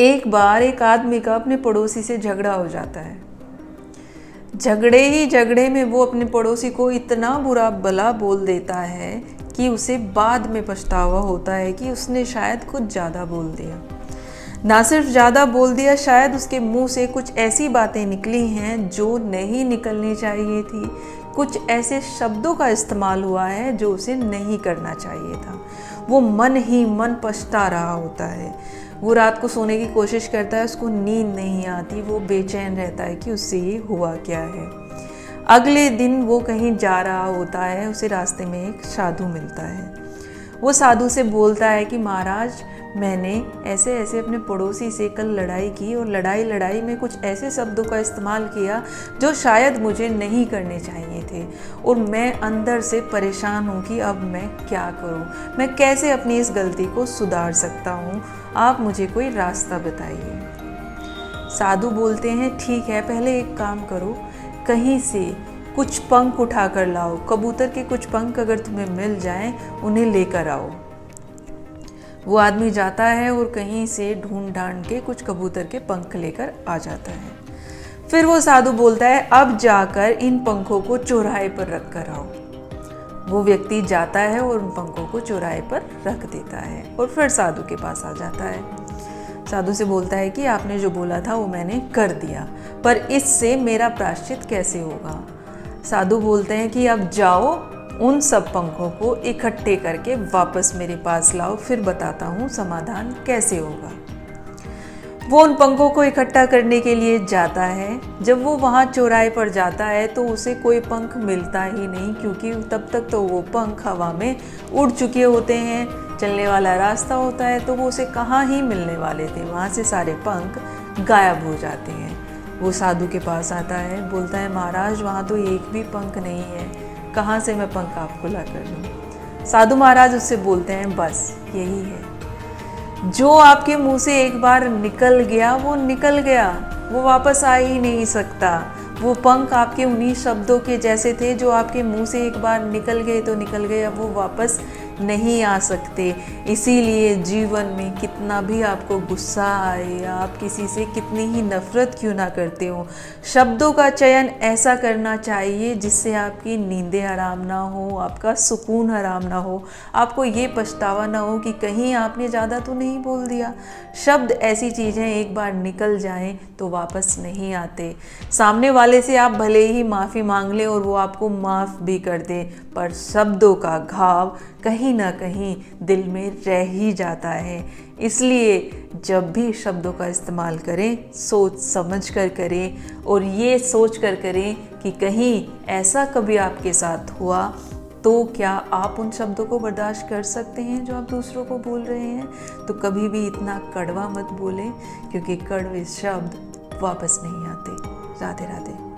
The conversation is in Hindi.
एक बार एक आदमी का अपने पड़ोसी से झगड़ा हो जाता है। झगड़े ही झगड़े में वो अपने पड़ोसी को इतना बुरा भला बोल देता है कि उसे बाद में पछतावा होता है कि उसने शायद कुछ ज़्यादा बोल दिया। ना सिर्फ ज़्यादा बोल दिया, शायद उसके मुंह से कुछ ऐसी बातें निकली हैं जो नहीं निकलनी चाहिए थी। कुछ ऐसे शब्दों का इस्तेमाल हुआ है जो उसे नहीं करना चाहिए था। वो मन ही मन पछता रहा होता है। वो रात को सोने की कोशिश करता है, उसको नींद नहीं आती। वो बेचैन रहता है कि उससे ये हुआ क्या है। अगले दिन वो कहीं जा रहा होता है, उसे रास्ते में एक साधु मिलता है। वो साधु से बोलता है कि महाराज, मैंने ऐसे ऐसे अपने पड़ोसी से कल लड़ाई की और लड़ाई में कुछ ऐसे शब्दों का इस्तेमाल किया जो शायद मुझे नहीं करने चाहिए थे, और मैं अंदर से परेशान हूँ कि अब मैं क्या करूँ, मैं कैसे अपनी इस गलती को सुधार सकता हूँ। आप मुझे कोई रास्ता बताइए। साधु बोलते हैं, ठीक है, पहले एक काम करो, कहीं से कुछ पंख उठा कर लाओ। कबूतर के कुछ पंख अगर तुम्हें मिल जाएं, उन्हें लेकर आओ। वो आदमी जाता है और कहीं से ढूंढ ढांड के कुछ कबूतर के पंख लेकर आ जाता है। फिर वो साधु बोलता है, अब जाकर इन पंखों को चौराहे पर रख कर आओ। वो व्यक्ति जाता है और उन पंखों को चौराहे पर रख देता है और फिर साधु के पास आ जाता है। साधु से बोलता है कि आपने जो बोला था वो मैंने कर दिया, पर इससे मेरा प्रायश्चित कैसे होगा। साधु बोलते हैं कि अब जाओ, उन सब पंखों को इकट्ठे करके वापस मेरे पास लाओ, फिर बताता हूँ समाधान कैसे होगा। वो उन पंखों को इकट्ठा करने के लिए जाता है। जब वो वहाँ चौराहे पर जाता है तो उसे कोई पंख मिलता ही नहीं, क्योंकि तब तक तो वो पंख हवा में उड़ चुके होते हैं। चलने वाला रास्ता होता है तो वो उसे कहाँ ही मिलने वाले थे, वहाँ से सारे पंख गायब हो जाते हैं। वो साधु के पास आता है, बोलता है, महाराज, वहाँ तो एक भी पंख नहीं है, कहाँ से मैं पंख आपको ला कर दूँ। साधु महाराज उससे बोलते हैं, बस यही है, जो आपके मुंह से एक बार निकल गया वो निकल गया, वो वापस आ ही नहीं सकता। वो पंख आपके उन्हीं शब्दों के जैसे थे जो आपके मुंह से एक बार निकल गए तो निकल गए, अब वो वापस नहीं आ सकते। इसीलिए जीवन में कितना भी आपको गुस्सा आए, आप किसी से कितनी ही नफरत क्यों ना करते हो, शब्दों का चयन ऐसा करना चाहिए जिससे आपकी नींदें हराम ना हो, आपका सुकून हराम ना हो, आपको ये पछतावा ना हो कि कहीं आपने ज़्यादा तो नहीं बोल दिया। शब्द ऐसी चीज़ें एक बार निकल जाएं तो वापस नहीं आते। सामने वाले से आप भले ही माफ़ी मांग लें और वो आपको माफ़ भी कर दे, पर शब्दों का घाव कहीं ना कहीं दिल में रह ही जाता है। इसलिए जब भी शब्दों का इस्तेमाल करें, सोच समझ कर करें, और ये सोच कर करें कि कहीं ऐसा कभी आपके साथ हुआ तो क्या आप उन शब्दों को बर्दाश्त कर सकते हैं जो आप दूसरों को बोल रहे हैं। तो कभी भी इतना कड़वा मत बोलें, क्योंकि कड़वे शब्द वापस नहीं आते। राधे राधे।